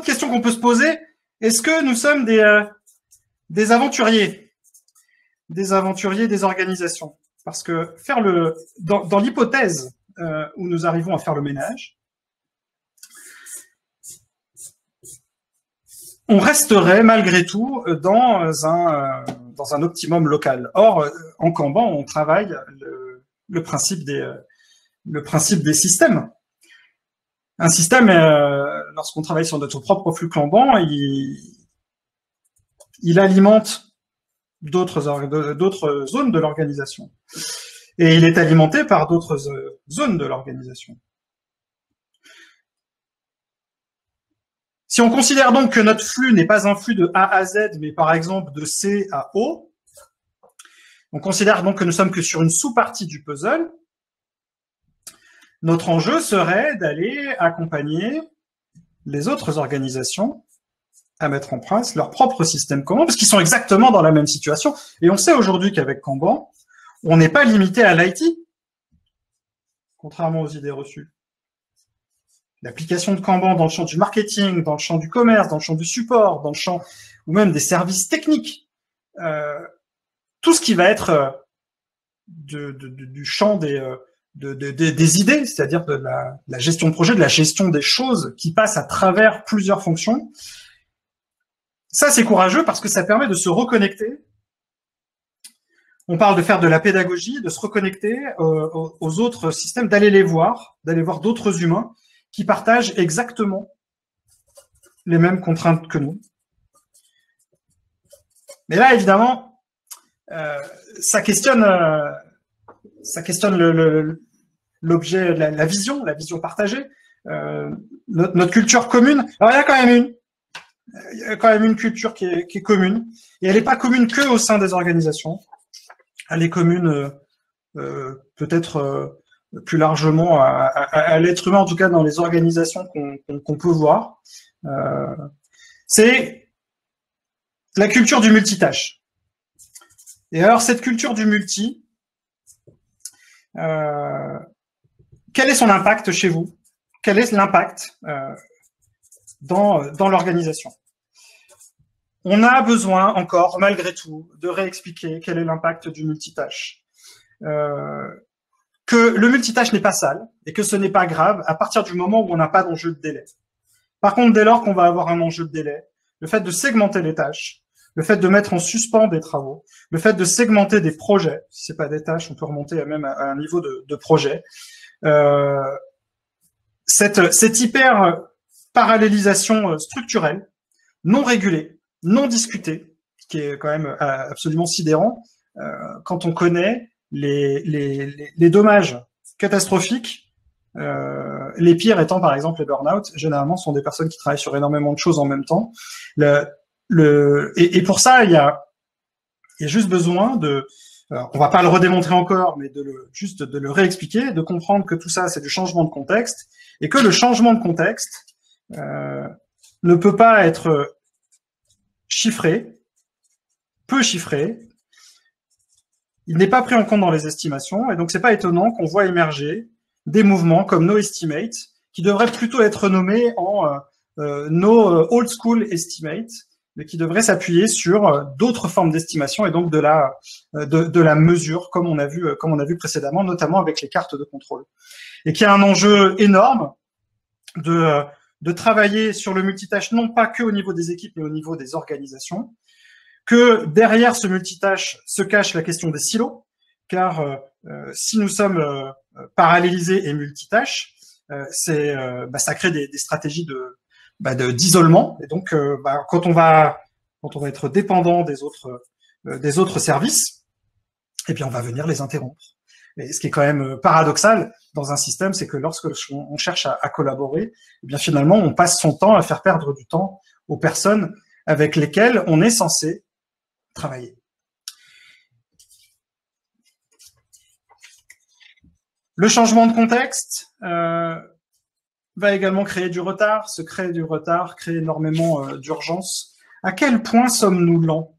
question qu'on peut se poser, est-ce que nous sommes des aventuriers? Des aventuriers, des organisations. Parce que dans l'hypothèse où nous arrivons à faire le ménage, on resterait malgré tout dans un optimum local. Or, en Kanban, on travaille le principe des systèmes. Un système, lorsqu'on travaille sur notre propre flux Kanban, il alimente d'autres zones de l'organisation. Et il est alimenté par d'autres zones de l'organisation. Si on considère donc que notre flux n'est pas un flux de A à Z, mais par exemple de C à O, on considère donc que nous sommes que sur une sous-partie du puzzle, notre enjeu serait d'aller accompagner les autres organisations à mettre en place leur propre système commun, parce qu'ils sont exactement dans la même situation. Et on sait aujourd'hui qu'avec Kanban, on n'est pas limité à l'IT, contrairement aux idées reçues. L'application de Kanban dans le champ du marketing, dans le champ du commerce, dans le champ du support, dans le champ ou même des services techniques, tout ce qui va être du champ des idées, c'est-à-dire de la gestion de projet, de la gestion des choses qui passent à travers plusieurs fonctions. Ça, c'est courageux parce que ça permet de se reconnecter. On parle de faire de la pédagogie, de se reconnecter aux autres systèmes, d'aller voir d'autres humains qui partagent exactement les mêmes contraintes que nous. Mais là, évidemment, ça questionne l'objet, la vision partagée, notre culture commune. Alors, il y a quand même une culture qui est commune, et elle n'est pas commune que au sein des organisations. Elle est commune peut-être plus largement à l'être humain, en tout cas dans les organisations qu'on peut voir. C'est la culture du multitâche. Et alors, cette culture du multi, quel est son impact chez vous? Quel est l'impact dans l'organisation? On a besoin encore, malgré tout, de réexpliquer quel est l'impact du multitâche. Que le multitâche n'est pas sale et que ce n'est pas grave à partir du moment où on n'a pas d'enjeu de délai. Par contre, dès lors qu'on va avoir un enjeu de délai, le fait de segmenter les tâches, le fait de mettre en suspens des travaux, le fait de segmenter des projets, si c'est pas des tâches, on peut remonter même à un niveau de projet, cette hyper parallélisation structurelle, non régulée, non discutée, qui est quand même absolument sidérant, quand on connaît les dommages catastrophiques, les pires étant par exemple les burn-out, généralement ce sont des personnes qui travaillent sur énormément de choses en même temps. Et pour ça, il y a juste besoin on va pas le redémontrer encore, mais juste de le réexpliquer, de comprendre que tout ça c'est du changement de contexte, et que le changement de contexte ne peut pas être chiffré, peu chiffré, il n'est pas pris en compte dans les estimations, et donc c'est pas étonnant qu'on voit émerger des mouvements comme No Estimate, qui devraient plutôt être nommés en No Old School Estimate, mais qui devraient s'appuyer sur d'autres formes d'estimation et donc de la mesure, comme on a vu précédemment, notamment avec les cartes de contrôle. Et qui a un enjeu énorme de travailler sur le multitâche, non pas que au niveau des équipes, mais au niveau des organisations, que derrière ce multitâche se cache la question des silos, car si nous sommes parallélisés et multitâches, ça crée des stratégies d'isolement, et donc quand on va être dépendant des autres services, eh bien on va venir les interrompre. Et ce qui est quand même paradoxal dans un système, c'est que lorsque on cherche à collaborer, eh bien finalement on passe son temps à faire perdre du temps aux personnes avec lesquelles on est censé travailler. Le changement de contexte va également créer du retard, crée énormément d'urgence. À quel point sommes-nous lents?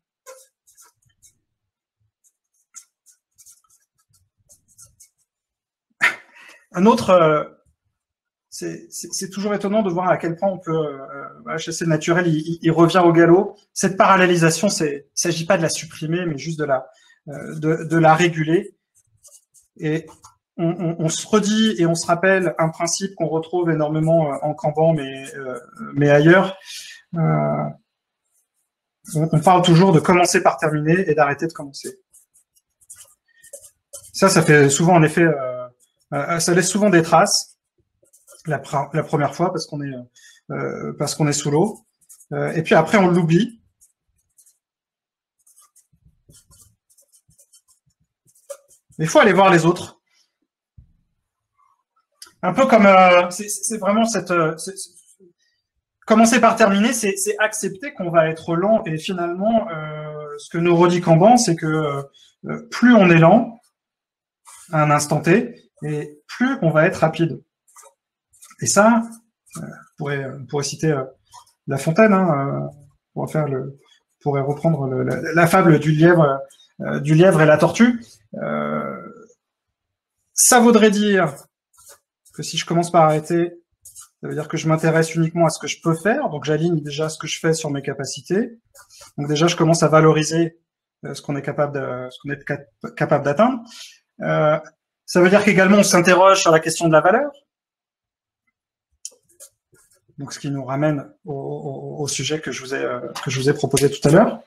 Un autre, c'est toujours étonnant de voir à quel point on peut, HSC naturel, il revient au galop. Cette parallélisation, il s'agit pas de la supprimer, mais juste de la réguler. Et on se redit et on se rappelle un principe qu'on retrouve énormément en Kanban, mais ailleurs. On parle toujours de commencer par terminer et d'arrêter de commencer. Ça fait souvent en effet, ça laisse souvent des traces. La première fois parce qu'on est sous l'eau, et puis après on l'oublie. Il faut aller voir les autres. Un peu comme c'est vraiment commencer par terminer, c'est accepter qu'on va être lent, et finalement ce que nous redit Kanban, c'est que plus on est lent à un instant T, et plus on va être rapide. Et ça, on pourrait citer La Fontaine, on pourrait reprendre la fable du lièvre et la tortue. Ça voudrait dire que si je commence par arrêter, ça veut dire que je m'intéresse uniquement à ce que je peux faire, donc j'aligne déjà ce que je fais sur mes capacités. Donc déjà, je commence à valoriser ce qu'on est capable d'atteindre. Ça veut dire qu'également on s'interroge sur la question de la valeur. Donc, ce qui nous ramène au sujet que je vous ai proposé tout à l'heure.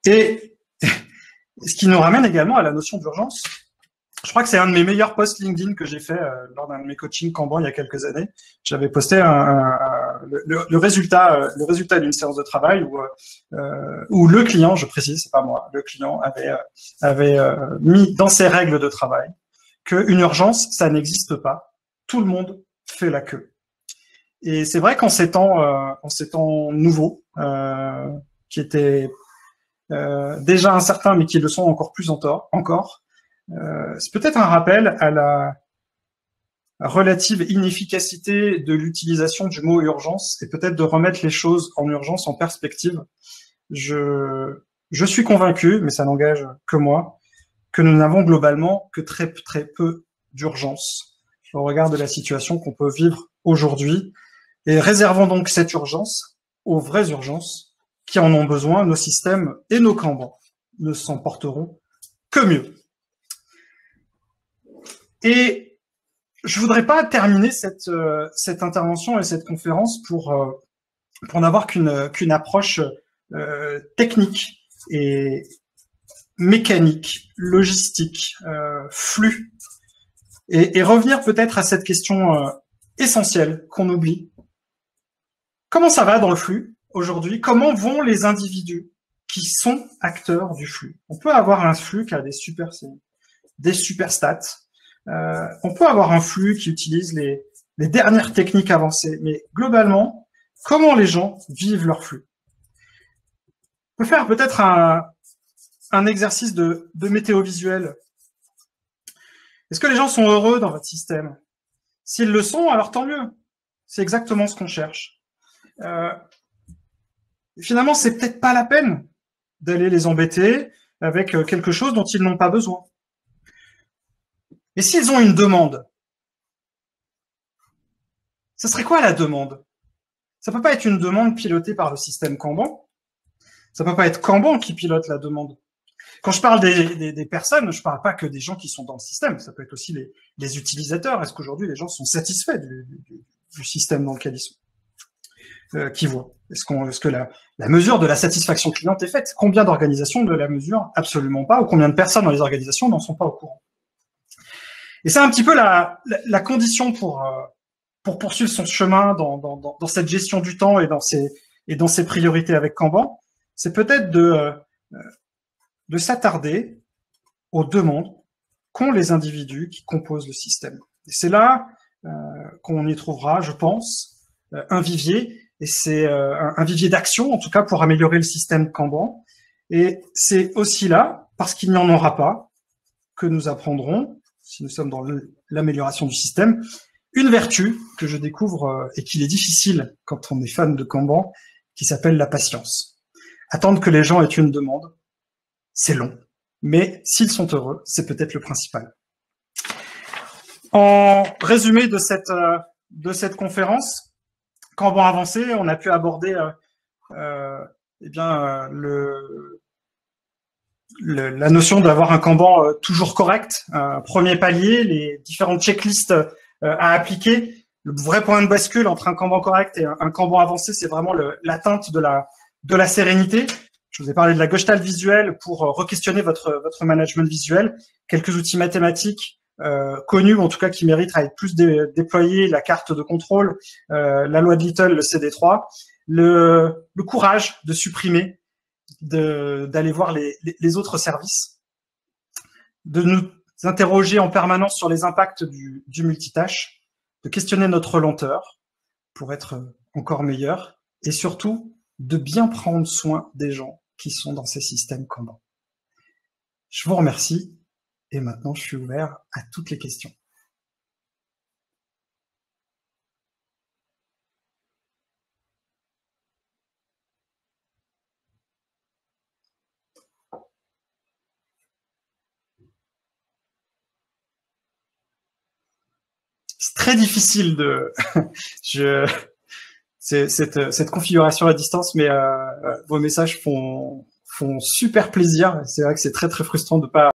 Et ce qui nous ramène également à la notion d'urgence. Je crois que c'est un de mes meilleurs posts LinkedIn que j'ai fait lors d'un de mes coachings Kanban il y a quelques années. J'avais posté le résultat d'une séance de travail où le client, je précise, c'est pas moi, le client avait mis dans ses règles de travail qu'une urgence, ça n'existe pas. Tout le monde fait la queue. Et c'est vrai qu'en ces temps nouveaux, qui étaient déjà incertains, mais qui le sont encore plus encore, c'est peut-être un rappel à la relative inefficacité de l'utilisation du mot urgence et peut-être de remettre les choses en urgence en perspective. Je suis convaincu, mais ça n'engage que moi, que nous n'avons globalement que très peu d'urgence au regard de la situation qu'on peut vivre aujourd'hui. Et réservons donc cette urgence aux vraies urgences qui en ont besoin. Nos systèmes et nos Kanban ne s'en porteront que mieux. Et je voudrais pas terminer cette intervention et cette conférence pour n'avoir qu'une approche technique et mécanique, logistique, flux, et revenir peut-être à cette question essentielle qu'on oublie. Comment ça va dans le flux aujourd'hui? Comment vont les individus qui sont acteurs du flux? On peut avoir un flux qui a des super stats. On peut avoir un flux qui utilise les dernières techniques avancées, mais globalement, comment les gens vivent leur flux? On peut faire peut-être un exercice de météo visuel. Est-ce que les gens sont heureux dans votre système? S'ils le sont, alors tant mieux. C'est exactement ce qu'on cherche. Finalement, c'est peut-être pas la peine d'aller les embêter avec quelque chose dont ils n'ont pas besoin. Et s'ils ont une demande, ce serait quoi la demande? Ça peut pas être une demande pilotée par le système Kanban. Ça peut pas être Kanban qui pilote la demande. Quand je parle des personnes, je parle pas que des gens qui sont dans le système. Ça peut être aussi les utilisateurs. Est-ce qu'aujourd'hui les gens sont satisfaits du système dans lequel ils sont, qui voient? Est-ce que la mesure de la satisfaction cliente est faite? Combien d'organisations ne la mesurent absolument pas, ou combien de personnes dans les organisations n'en sont pas au courant? Et c'est un petit peu la condition pour poursuivre son chemin dans cette gestion du temps et dans ses priorités avec Kanban. C'est peut-être de s'attarder aux demandes qu'ont les individus qui composent le système. Et c'est là qu'on y trouvera, je pense, un vivier, et c'est un vivier d'action, en tout cas, pour améliorer le système Kanban. Et c'est aussi là, parce qu'il n'y en aura pas, que nous apprendrons, si nous sommes dans l'amélioration du système, une vertu que je découvre et qu'il est difficile quand on est fan de Kanban, qui s'appelle la patience. Attendre que les gens aient une demande, c'est long. Mais s'ils sont heureux, c'est peut-être le principal. En résumé de cette conférence, Kanban avancé, on a pu aborder la notion d'avoir un Kanban toujours correct, premier palier, les différentes checklists à appliquer. Le vrai point de bascule entre un Kanban correct et un Kanban avancé, c'est vraiment l'atteinte de la sérénité. Je vous ai parlé de la Gestalt visuelle pour re-questionner votre management visuel. Quelques outils mathématiques connus, en tout cas qui méritent à être plus déployés, la carte de contrôle, la loi de Little, le CD3, le courage de supprimer, d'aller voir les autres services, de nous interroger en permanence sur les impacts du multitâche, de questionner notre lenteur pour être encore meilleur, et surtout de bien prendre soin des gens qui sont dans ces systèmes Kanban. Je vous remercie, et maintenant je suis ouvert à toutes les questions. C'est très difficile de... cette configuration à distance, mais vos messages font super plaisir. C'est vrai que c'est très très frustrant de pas